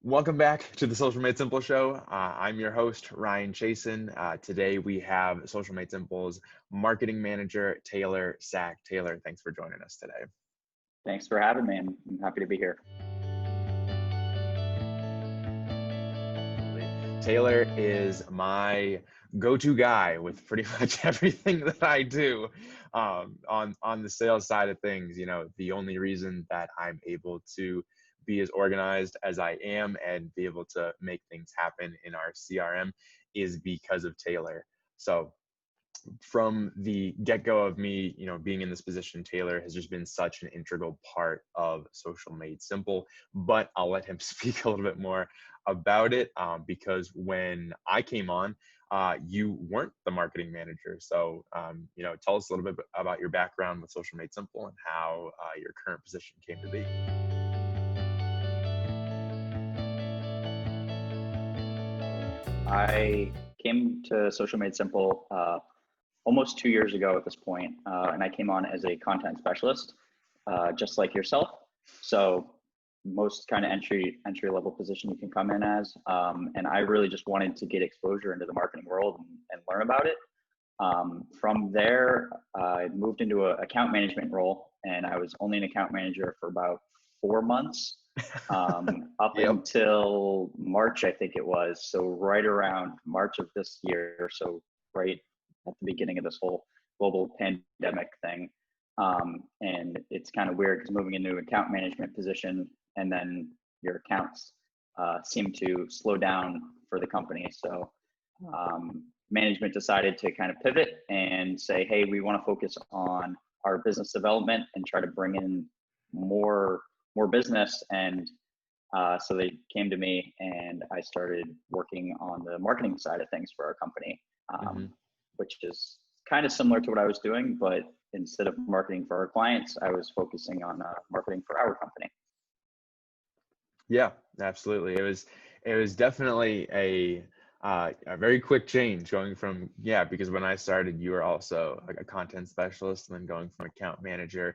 Welcome back to the Social Made Simple show. I'm your host, Ryan Chasen. Today we have Social Made Simple's marketing manager, Taylor Sack. Taylor, thanks for joining us today. Thanks for having me. I'm happy to be here. Taylor is my go-to guy with pretty much everything that I do on the sales side of things. You know, the only reason that I'm able to be as organized as I am and be able to make things happen in our CRM is because of Taylor. So from the get-go of me, being in this position, Taylor has just been such an integral part of Social Made Simple, but I'll let him speak a little bit more about it because when I came on, you weren't the marketing manager. So, tell us a little bit about your background with Social Made Simple and how your current position came to be. I came to Social Made Simple almost 2 years ago at this point, and I came on as a content specialist, just like yourself. So most kind of entry level position you can come in as, and I really just wanted to get exposure into the marketing world and learn about it. From there, I moved into an account management role, and I was only an account manager for about 4 months. Up Yep. until March, I think it was. So right around March of this year, so right at the beginning of this whole global pandemic thing. And it's kind of weird because moving into an account management position and then your accounts seem to slow down for the company. So management decided to kind of pivot and say, hey, we want to focus on our business development and try to bring in more business. And so they came to me and I started working on the marketing side of things for our company, which is kind of similar to what I was doing, but instead of marketing for our clients, I was focusing on marketing for our company. Yeah, absolutely. It was definitely a very quick change going from, because when I started, you were also like a content specialist and then going from account manager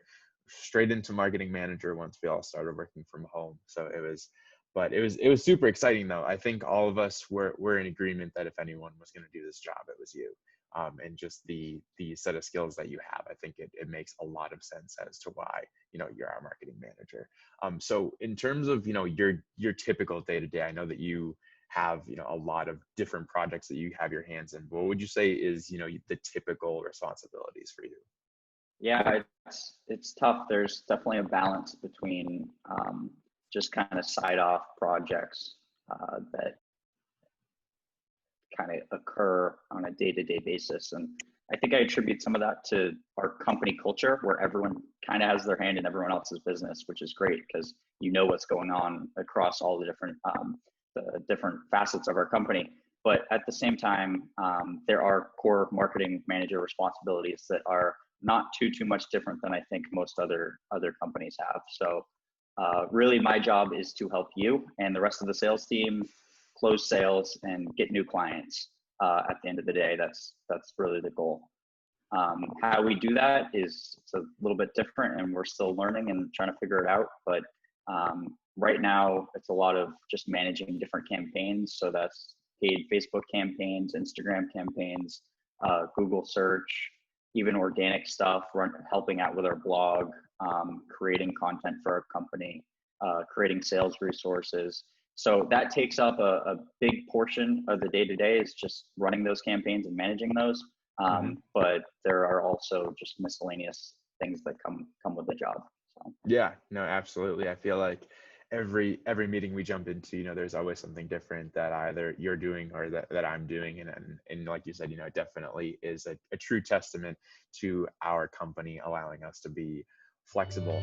straight into marketing manager once we all started working from home. So it was super exciting though. I think all of us were in agreement that if anyone was going to do this job, it was you. And just the set of skills that you have, I think it makes a lot of sense as to why, you're our marketing manager. So in terms of, your typical day to day, I know that you have, a lot of different projects that you have your hands in. What would you say is, the typical responsibilities for you? Yeah, it's tough. There's definitely a balance between just kind of side off projects that kind of occur on a day-to-day basis. And I think I attribute some of that to our company culture where everyone kind of has their hand in everyone else's business, which is great because you know what's going on across all the different facets of our company. But at the same time, there are core marketing manager responsibilities that are not too much different than I think most other companies have. So really my job is to help you and the rest of the sales team close sales and get new clients. At the end of the day, that's really the goal. How we do that is it's a little bit different and we're still learning and trying to figure it out. But right now it's a lot of just managing different campaigns. So that's paid Facebook campaigns, Instagram campaigns, Google search, even organic stuff, helping out with our blog, creating content for our company, creating sales resources. So that takes up a big portion of the day-to-day is just running those campaigns and managing those. But there are also just miscellaneous things that come with the job. So. Yeah, no, absolutely. I feel like every meeting we jump into, there's always something different that either you're doing or that I'm doing. And like you said, it definitely is a true testament to our company allowing us to be flexible.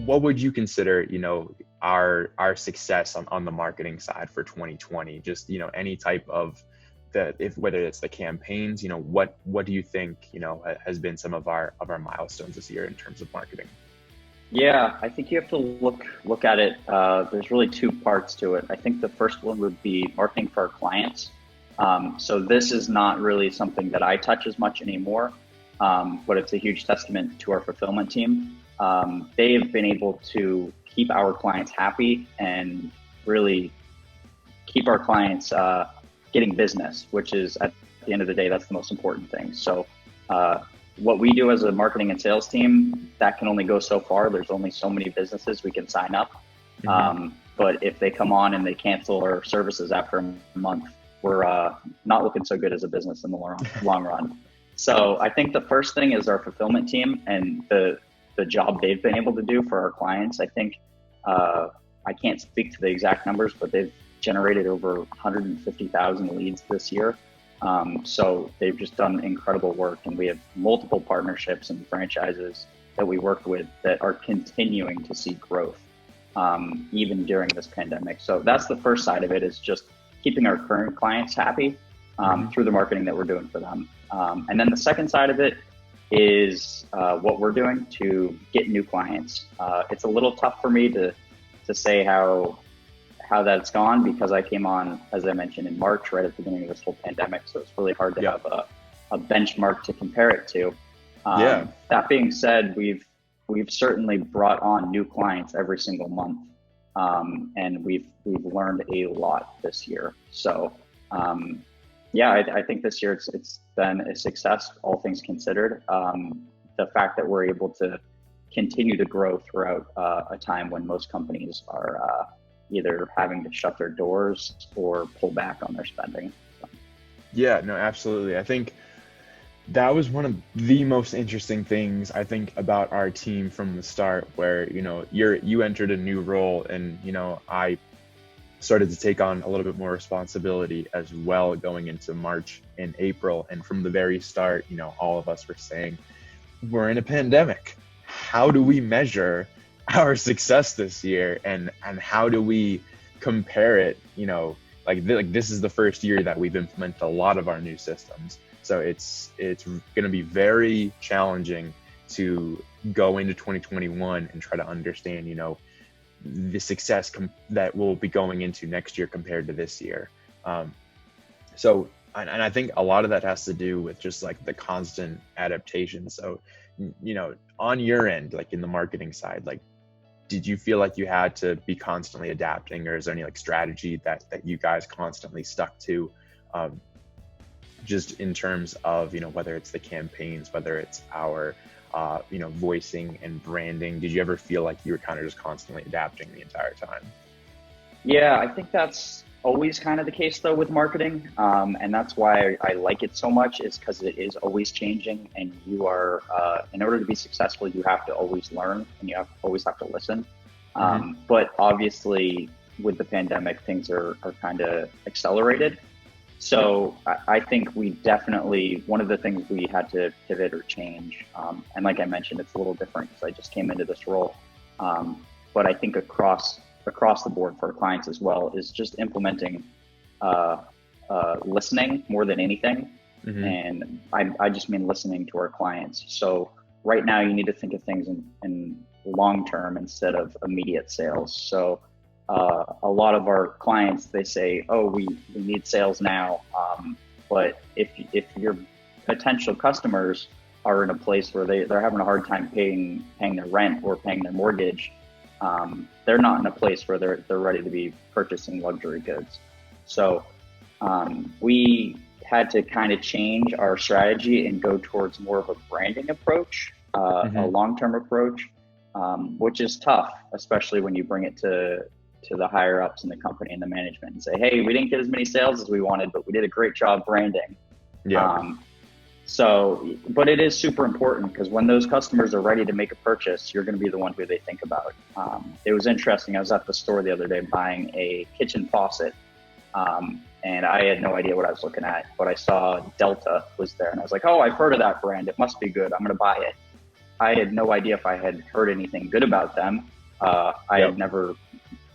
What would you consider, our success on the marketing side for 2020? Just, any type of whether it's the campaigns, what do you think, has been some of our milestones this year in terms of marketing? Yeah, I think you have to look at it. There's really two parts to it. I think the first one would be marketing for our clients. So this is not really something that I touch as much anymore. but it's a huge testament to our fulfillment team. They have been able to keep our clients happy and really keep our clients getting business, which is at the end of the day, that's the most important thing. So what we do as a marketing and sales team, that can only go so far. There's only so many businesses we can sign up. But if they come on and they cancel our services after a month, we're not looking so good as a business in the long run. So I think the first thing is our fulfillment team and the job they've been able to do for our clients. I think I can't speak to the exact numbers, but they've generated over 150,000 leads this year. So they've just done incredible work, and we have multiple partnerships and franchises that we work with that are continuing to see growth, even during this pandemic. So that's the first side of it, is just keeping our current clients happy through the marketing that we're doing for them. And then the second side of it is what we're doing to get new clients. It's a little tough for me to say how that's gone, because I came on, as I mentioned, in March, right at the beginning of this whole pandemic. So it's really hard to have a benchmark to compare it to. That being said, we've certainly brought on new clients every single month. And we've learned a lot this year. So I think this year it's been a success, all things considered. The fact that we're able to continue to grow throughout a time when most companies are either having to shut their doors or pull back on their spending. Yeah, no, absolutely. I think that was one of the most interesting things, I think, about our team from the start, where, you entered a new role, and, I started to take on a little bit more responsibility as well going into March and April. And from the very start, all of us were saying, we're in a pandemic. How do we measure our success this year, and how do we compare it? This is the first year that we've implemented a lot of our new systems, so it's going to be very challenging to go into 2021 and try to understand the success that we'll be going into next year compared to this year. So I think a lot of that has to do with just like the constant adaptation. So on your end, like in the marketing side, like, did you feel like you had to be constantly adapting, or is there any like strategy that you guys constantly stuck to, just in terms of, whether it's the campaigns, whether it's our, voicing and branding? Did you ever feel like you were kind of just constantly adapting the entire time? Yeah, I think that's always kind of the case though with marketing. And that's why I like it so much, is because it is always changing, and you are, in order to be successful, you have to always learn, and you always have to listen. But obviously with the pandemic, things are kind of accelerated. So I think we definitely, one of the things we had to pivot or change, and like I mentioned, it's a little different because I just came into this role. But I think across the board for our clients as well, is just implementing listening more than anything. And I just mean listening to our clients. So right now you need to think of things in long term instead of immediate sales. So a lot of our clients, they say, oh, we need sales now. But if your potential customers are in a place where they're having a hard time paying their rent or paying their mortgage, they're not in a place where they're ready to be purchasing luxury goods. So we had to kind of change our strategy and go towards more of a branding approach, a long-term approach, which is tough, especially when you bring it to the higher ups in the company and the management and say, hey, we didn't get as many sales as we wanted, but we did a great job branding. But it is super important, because when those customers are ready to make a purchase, you're going to be the one who they think about. It was interesting. I was at the store the other day buying a kitchen faucet, and I had no idea what I was looking at, but I saw Delta was there, and I was like, oh, I've heard of that brand. It must be good. I'm going to buy it. I had no idea if I had heard anything good about them. I had never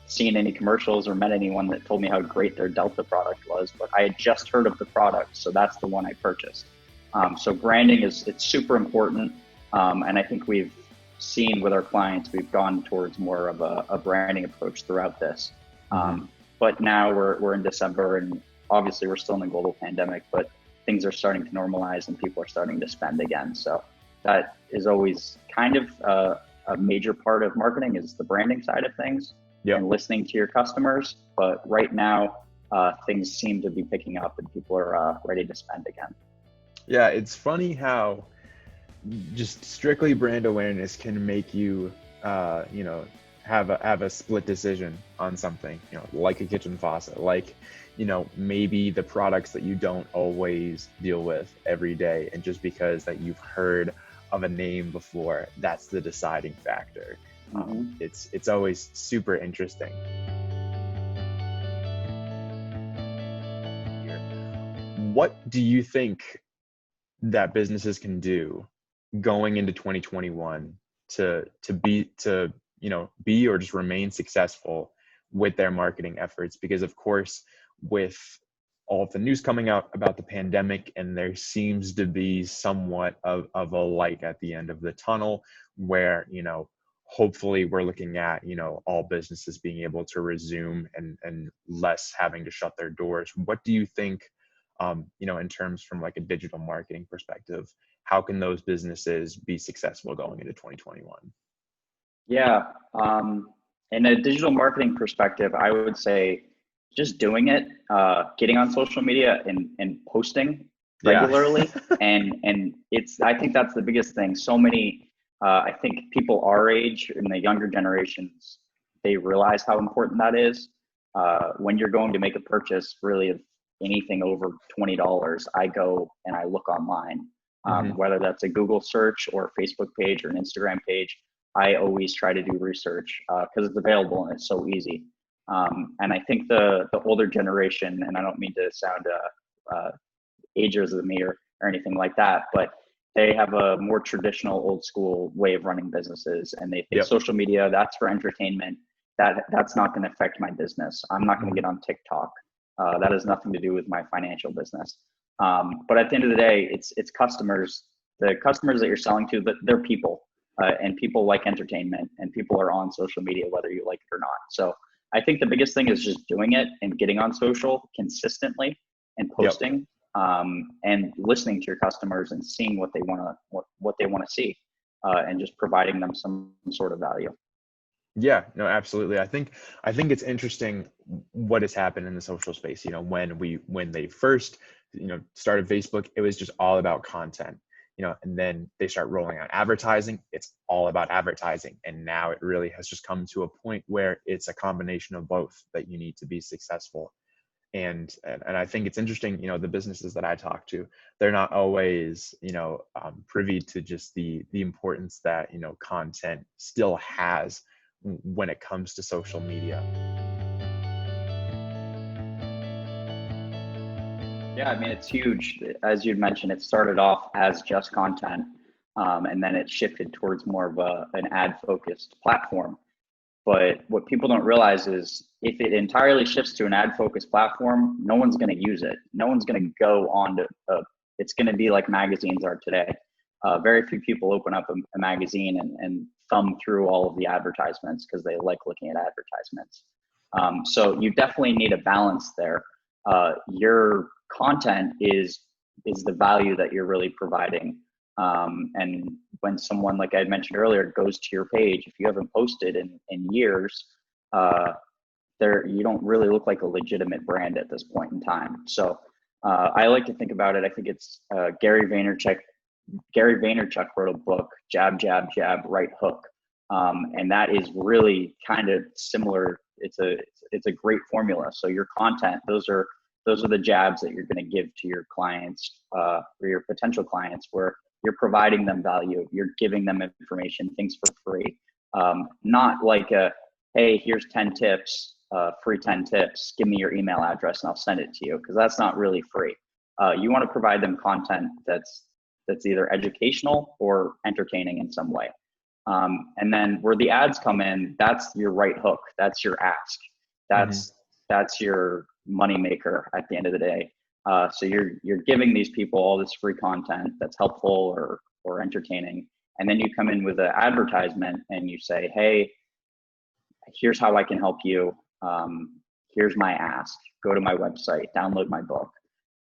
seen any commercials or met anyone that told me how great their Delta product was, but I had just heard of the product, so that's the one I purchased. So branding it's super important, and I think we've seen with our clients, we've gone towards more of a branding approach throughout this. But now we're in December, and obviously we're still in the global pandemic, but things are starting to normalize and people are starting to spend again. So that is always kind of a major part of marketing, is the branding side of things. Yep. And listening to your customers. But right now, things seem to be picking up and people are ready to spend again. Yeah, it's funny how just strictly brand awareness can make you, have a split decision on something, like a kitchen faucet, like, maybe the products that you don't always deal with every day. And just because that you've heard of a name before, that's the deciding factor. It's always super interesting. What do you think that businesses can do going into 2021 to be or just remain successful with their marketing efforts? Because of course, with all of the news coming out about the pandemic, and there seems to be somewhat of a light at the end of the tunnel where, hopefully we're looking at, all businesses being able to resume and less having to shut their doors. What do you think, in terms from like a digital marketing perspective, how can those businesses be successful going into 2021? Yeah. In a digital marketing perspective, I would say just doing it, getting on social media and posting regularly. Yeah. and I think that's the biggest thing. So many, I think people our age and the younger generations, they realize how important that is. When you're going to make a purchase, really of anything over $20, I go and I look online, whether that's a Google search or a Facebook page or an Instagram page. I always try to do research because it's available and it's so easy. And I think the older generation, and I don't mean to sound ageist of me or anything like that, but they have a more traditional, old school way of running businesses, and they think social media, that's for entertainment. That's not going to affect my business. I'm not going to get on TikTok. That has nothing to do with my financial business. But at the end of the day, it's customers. The customers that you're selling to, they're people, and people like entertainment, and people are on social media whether you like it or not. So I think the biggest thing is just doing it and getting on social consistently and posting, and listening to your customers and seeing what they want to see, and just providing them some sort of value. Yeah, no, absolutely. I think it's interesting what has happened in the social space. When they first, started Facebook, it was just all about content, and then they start rolling out advertising. It's all about advertising. And now it really has just come to a point where it's a combination of both that you need to be successful. And I think it's interesting, the businesses that I talk to, they're not always, privy to just the importance that, content still has when it comes to social media. Yeah, I mean, it's huge. As you'd mentioned, it started off as just content, and then it shifted towards more of an ad-focused platform. But what people don't realize is if it entirely shifts to an ad-focused platform, no one's going to use it. No one's going to go on to, it's going to be like magazines are today. Very few people open up a magazine and thumb through all of the advertisements because they like looking at advertisements. So you definitely need a balance there. Your content is the value that you're really providing. And when someone, like I mentioned earlier, goes to your page, if you haven't posted in years, you don't really look like a legitimate brand at this point in time. So I like to think about it. I think it's Gary Vaynerchuk wrote a book, Jab, Jab, Jab, Right Hook. And that is really kind of similar. It's a great formula. So your content, those are the jabs that you're going to give to your clients, or your potential clients, where you're providing them value, you're giving them information, things for free. Not like hey, here's 10 tips, free 10 tips, give me your email address and I'll send it to you, because that's not really free. You want to provide them content that's either educational or entertaining in some way. And then where the ads come in, that's your right hook. That's your ask. That's your money maker at the end of the day. So you're giving these people all this free content that's helpful or entertaining. And then you come in with an advertisement and you say, hey, here's how I can help you. Here's my ask. Go to my website, download my book.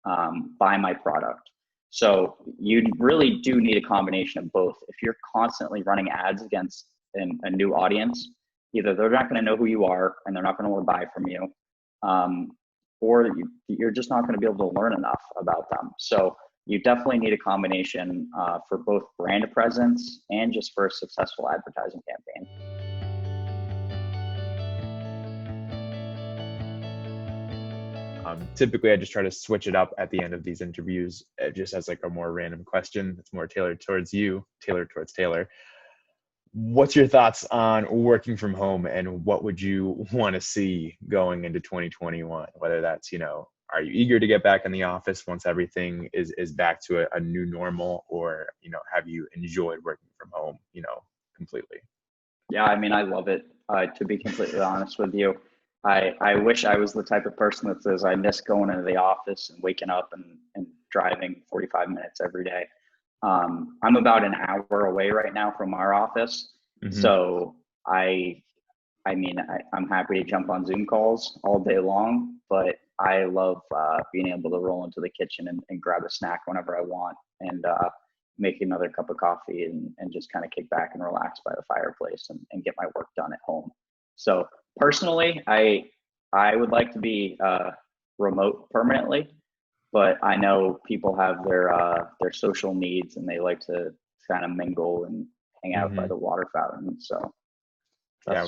buy my product. So you really do need a combination of both. If you're constantly running ads against a new audience, either they're not going to know who you are and they're not going to want to buy from you, or you're just not going to be able to learn enough about them. So you definitely need a combination for both brand presence and just for a successful advertising campaign. Typically, I just try to switch it up at the end of these interviews, just as like a more random question that's more tailored towards you, tailored towards Taylor. What's your thoughts on working from home, and what would you want to see going into 2021? Whether that's, are you eager to get back in the office once everything is back to a new normal, or, have you enjoyed working from home, completely? Yeah, I mean, I love it. To be completely honest with you, I wish I was the type of person that says I miss going into the office and waking up and driving 45 minutes every day. I'm about an hour away right now from our office. Mm-hmm. So I'm happy to jump on Zoom calls all day long, but I love being able to roll into the kitchen and grab a snack whenever I want, and make another cup of coffee and just kind of kick back and relax by the fireplace and get my work done at home. So personally, I would like to be remote permanently, but I know people have their social needs and they like to kind of mingle and hang out by the water fountain. So yeah,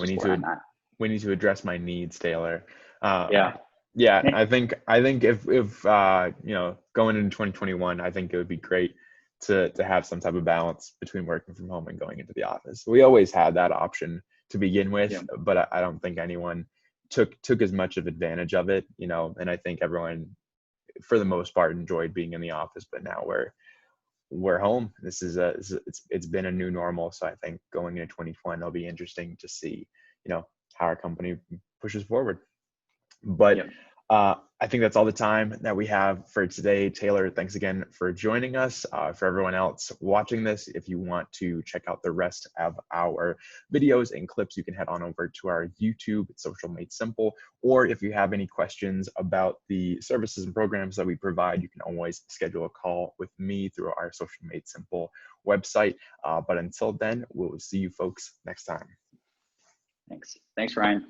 we need to address my needs, Taylor. Yeah, I think if going into 2021, I think it would be great to have some type of balance between working from home and going into the office. We always had that option to begin with, but I don't think anyone took as much of advantage of it, and I think everyone, for the most part, enjoyed being in the office. But now we're home. It's been a new normal. So I think going into 2021, it'll be interesting to see, how our company pushes forward. But I think that's all the time that we have for today. Taylor, thanks again for joining us. For everyone else watching this, if you want to check out the rest of our videos and clips, you can head on over to our YouTube, SocialMadeSimple. Or if you have any questions about the services and programs that we provide, you can always schedule a call with me through our SocialMadeSimple website. But until then, we'll see you folks next time. Thanks, Ryan.